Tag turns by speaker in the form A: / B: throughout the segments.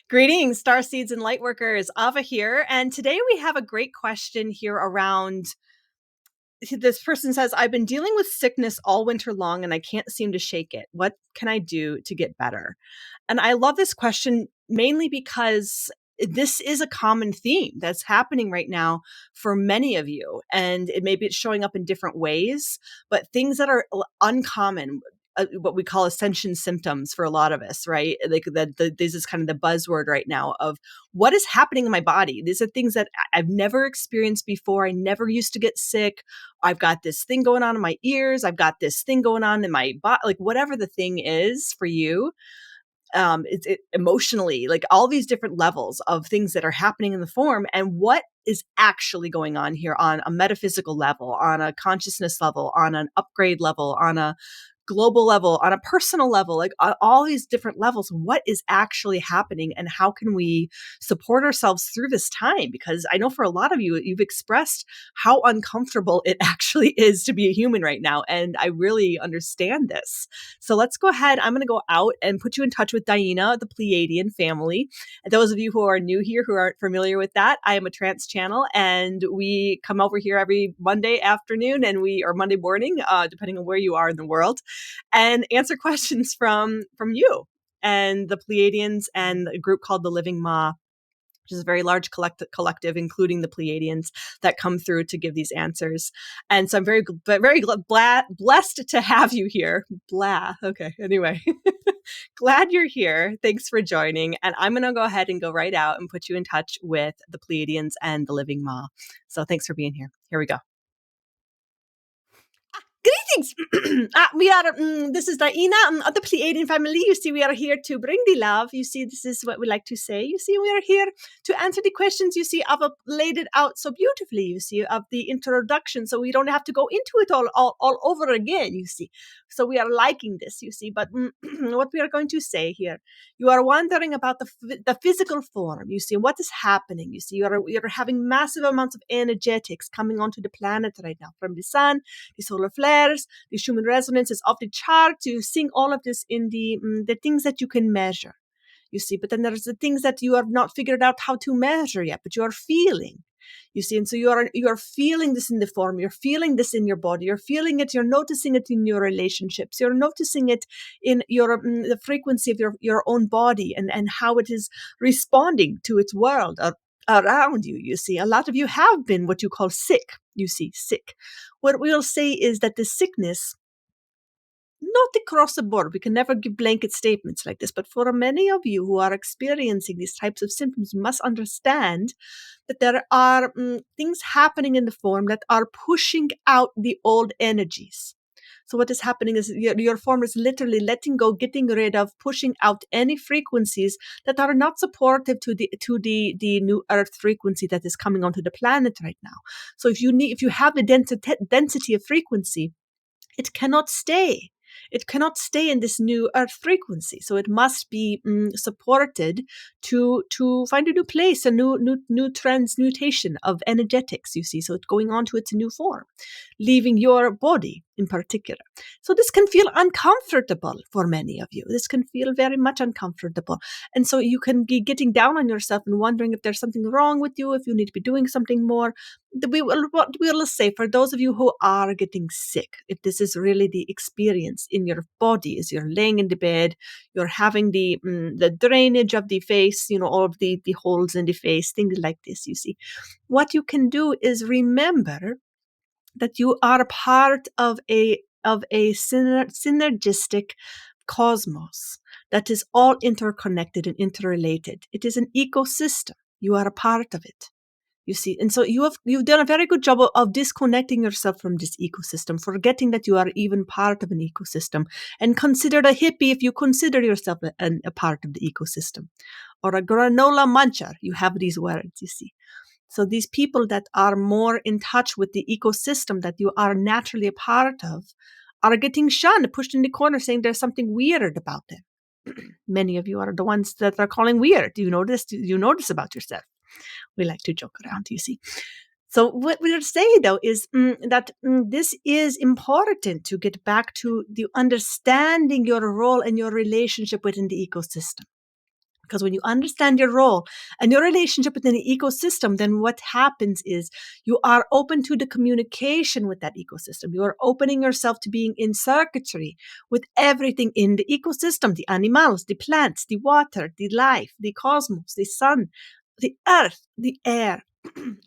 A: Greetings, star seeds and light workers. Ava here. And today we have a great question here around this person says, I've been dealing with sickness all winter long and I can't seem to shake it. What can I do to get better? And I love this question mainly because this is a common theme that's happening right now for many of you. And maybe it's showing up in different ways, but things that are uncommon, what we call ascension symptoms for a lot of us, right? Like this is kind of the buzzword right now of what is happening in my body. These are things that I've never experienced before. I never used to get sick. I've got this thing going on in my ears. I've got this thing going on in my body, like whatever the thing is for you. It's emotionally, like all these different levels of things that are happening in the form, and what is actually going on here on a metaphysical level, on a consciousness level, on an upgrade level, on a global level, on a personal level, like all these different levels, what is actually happening and how can we support ourselves through this time? Because I know for a lot of you, you've expressed how uncomfortable it actually is to be a human right now. And I really understand this. So let's go ahead. I'm going to go out and put you in touch with DiYeena, the Pleiadian Family. And those of you who are new here, who aren't familiar with that, I am a trance channel and we come over here every Monday afternoon or Monday morning, depending on where you are in the world, and answer questions from you and the Pleiadians and a group called the Living Ma, which is a very large collective, including the Pleiadians, that come through to give these answers. And so I'm very blessed to have you here. Okay. Anyway, glad you're here. Thanks for joining. And I'm going to go ahead and go right out and put you in touch with the Pleiadians and the Living Ma. So thanks for being here. Here we go. Greetings. This is DiYeena of the Pleiadian Family. You see, we are here to bring the love. You see, this is what we like to say. You see, we are here to answer the questions. You see, I've laid it out so beautifully, you see, of the introduction. So we don't have to go into it all over again, you see. So we are liking this, you see. But what we are going to say here, you are wondering about the physical form, you see, what is happening. You see, you're having massive amounts of energetics coming onto the planet right now from the sun, the solar flares, the Schumann resonance is off the charts. You seeing all of this in the things that you can measure, you see. But then there's the things that you have not figured out how to measure yet, but you are feeling, you see. And so you are feeling this in the form. You're feeling this in your body. You're feeling it. You're noticing it in your relationships. You're noticing it in your the frequency of your own body and how it is responding to its world around you. You see, a lot of you have been what you call sick. You see, sick. What we'll say is that the sickness, not across the board, we can never give blanket statements like this, but for many of you who are experiencing these types of symptoms, you must understand that there are things happening in the form that are pushing out the old energies. So what is happening is your form is literally letting go, getting rid of, pushing out any frequencies that are not supportive to the new Earth frequency that is coming onto the planet right now. So if you have the density of frequency, it cannot stay. It cannot stay in this new Earth frequency. So it must be supported to find a new place, a new transmutation of energetics, you see. So it's going on to its new form, leaving your body in particular. So this can feel uncomfortable for many of you. This can feel very much uncomfortable. And so you can be getting down on yourself and wondering if there's something wrong with you, if you need to be doing something more. What we'll say for those of you who are getting sick, if this is really the experience in your body, is you're laying in the bed, you're having the drainage of the face, all of the holes in the face, things like this, you see. What you can do is remember that you are a part of a synergistic cosmos that is all interconnected and interrelated. It is an ecosystem. You are a part of it. You see, and so you've done a very good job of disconnecting yourself from this ecosystem, forgetting that you are even part of an ecosystem, and considered a hippie if you consider yourself a part of the ecosystem, or a granola muncher. You have these words, you see. So these people that are more in touch with the ecosystem that you are naturally a part of are getting shunned, pushed in the corner, saying there's something weird about them. Many of you are the ones that are calling weird. Do you notice about yourself? We like to joke around, you see. So what we'll say, though, is that this is important to get back to the understanding your role and your relationship within the ecosystem. Because when you understand your role and your relationship within the ecosystem, then what happens is you are open to the communication with that ecosystem. You are opening yourself to being in circuitry with everything in the ecosystem, the animals, the plants, the water, the life, the cosmos, the sun, the earth, the air,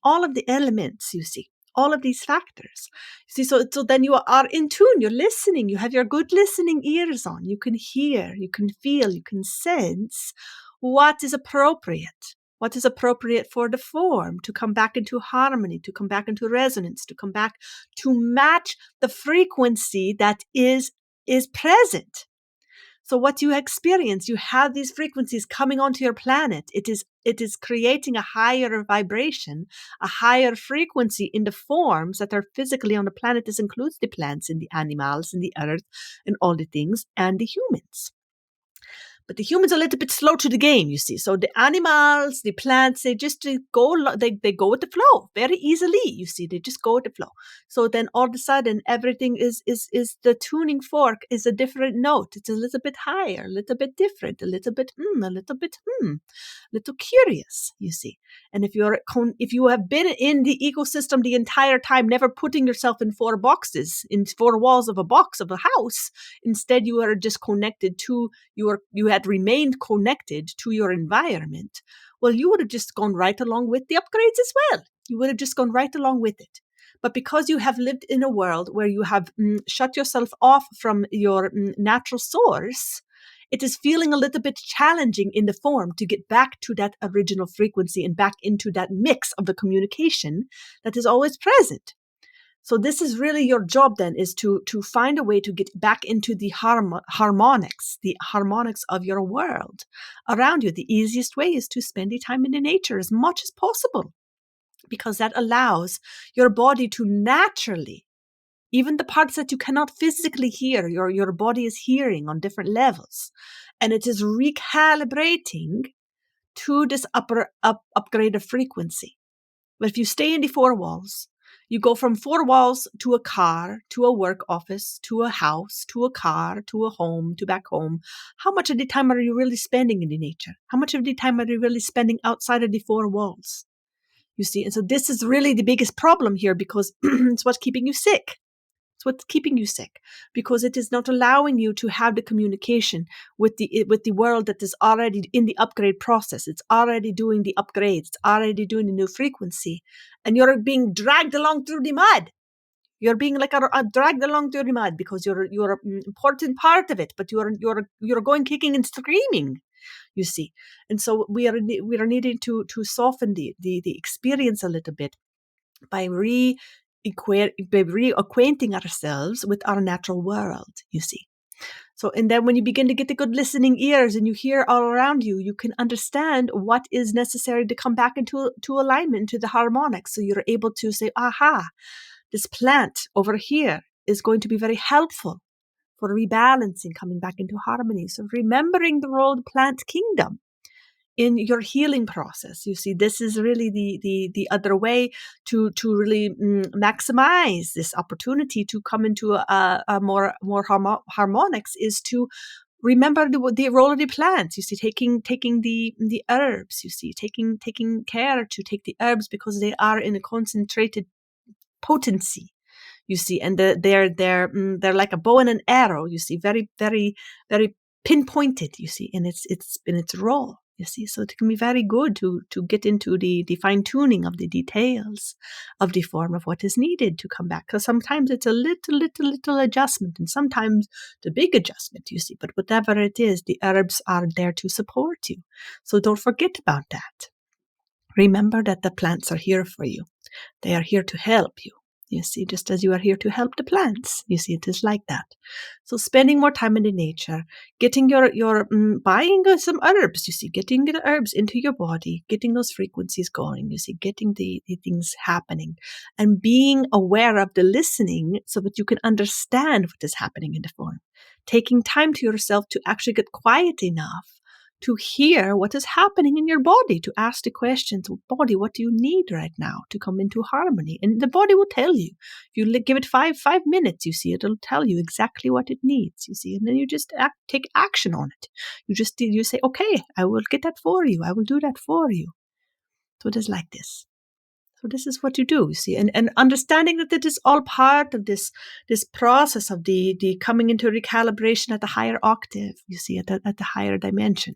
A: all of the elements, you see. All of these factors. You see, so then you are in tune, you're listening, you have your good listening ears on, you can hear, you can feel, you can sense what is appropriate for the form to come back into harmony, to come back into resonance, to come back to match the frequency that is present. So what you experience, you have these frequencies coming onto your planet. It is creating a higher vibration, a higher frequency in the forms that are physically on the planet. This includes the plants and the animals and the earth and all the things and the humans. But the humans are a little bit slow to the game, you see. So the animals, the plants, they just go, they go with the flow very easily, you see. They just go with the flow. So then all of a sudden, everything is the tuning fork is a different note. It's a little bit higher, a little bit different, a little bit, a little curious, you see. And if you have been in the ecosystem the entire time, never putting yourself in four boxes, in four walls of a box of a house, instead you are just connected to you had remained connected to your environment, well, you would have just gone right along with the upgrades as well. You would have just gone right along with it. But because you have lived in a world where you have shut yourself off from your natural source, it is feeling a little bit challenging in the form to get back to that original frequency and back into that mix of the communication that is always present. So this is really your job then, is to find a way to get back into the harmonics of your world around you. The easiest way is to spend the time in the nature as much as possible, because that allows your body to naturally, even the parts that you cannot physically hear, your body is hearing on different levels, and it is recalibrating to this upgraded frequency. But if you stay in the four walls, you go from four walls to a car, to a work office, to a house, to a car, to a home, to back home. How much of the time are you really spending in the nature? How much of the time are you really spending outside of the four walls? You see, and so this is really the biggest problem here, because it's what's keeping you sick. It's what's keeping you sick, because it is not allowing you to have the communication with the world that is already in the upgrade process. It's already doing the upgrades. It's already doing the new frequency, and you're being dragged along through the mud. You're being like dragged along through the mud because you're an important part of it, but you're going kicking and screaming. You see, and so we are needing to soften the experience a little bit by reacquainting ourselves with our natural world, you see. So, and then when you begin to get the good listening ears and you hear all around you, you can understand what is necessary to come back into alignment, to the harmonics. So you're able to say, aha, this plant over here is going to be very helpful for rebalancing, coming back into harmony. So remembering the role of the plant kingdom in your healing process. You see, this is really the other way to really maximize this opportunity to come into a more harmonics, is to remember the role of the plants. You see, taking the herbs. You see, taking care to take the herbs, because they are in a concentrated potency. You see, and they're like a bow and an arrow. You see, very very very pinpointed. You see, in its role. You see, so it can be very good to get into the fine tuning of the details of the form of what is needed to come back. Because sometimes it's a little adjustment, and sometimes the big adjustment, you see. But whatever it is, the herbs are there to support you. So don't forget about that. Remember that the plants are here for you. They are here to help you. You see, just as you are here to help the plants. You see, it is like that. So spending more time in the nature, getting your buying some herbs, you see, getting the herbs into your body, getting those frequencies going, you see, getting the things happening, and being aware of the listening so that you can understand what is happening in the form. Taking time to yourself to actually get quiet enough to hear what is happening in your body, to ask the questions, body, what do you need right now to come into harmony? And the body will tell you. If you give it five minutes, you see, it'll tell you exactly what it needs, you see, and then you just take action on it. You say, okay, I will get that for you. I will do that for you. So it is like this. So this is what you do, you see, and understanding that it is all part of this process of the coming into recalibration at the higher octave, you see, at the higher dimension.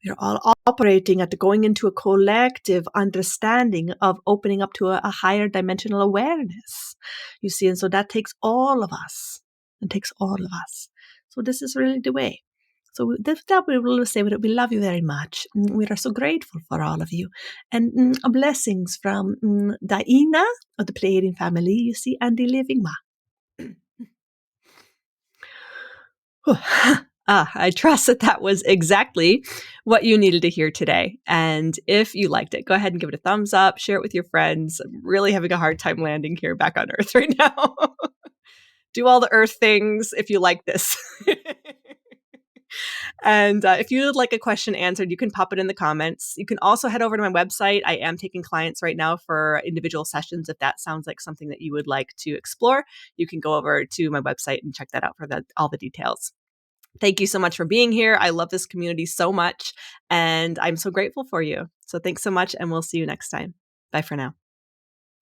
A: We are all operating at going into a collective understanding of opening up to a higher dimensional awareness, you see, and so that takes all of us. It takes all of us. So this is really the way. So that we will say that we love you very much. We are so grateful for all of you. And blessings from DiYeena of the Pleiadian Family, you see, and the Living Ma. I trust that was exactly what you needed to hear today. And if you liked it, go ahead and give it a thumbs up, share it with your friends. I'm really having a hard time landing here back on Earth right now. Do all the Earth things if you like this. And if you would like a question answered, you can pop it in the comments. You can also head over to my website. I am taking clients right now for individual sessions. If that sounds like something that you would like to explore, you can go over to my website and check that out for all the details. Thank you so much for being here. I love this community so much, and I'm so grateful for you. So thanks so much, and we'll see you next time. Bye for now.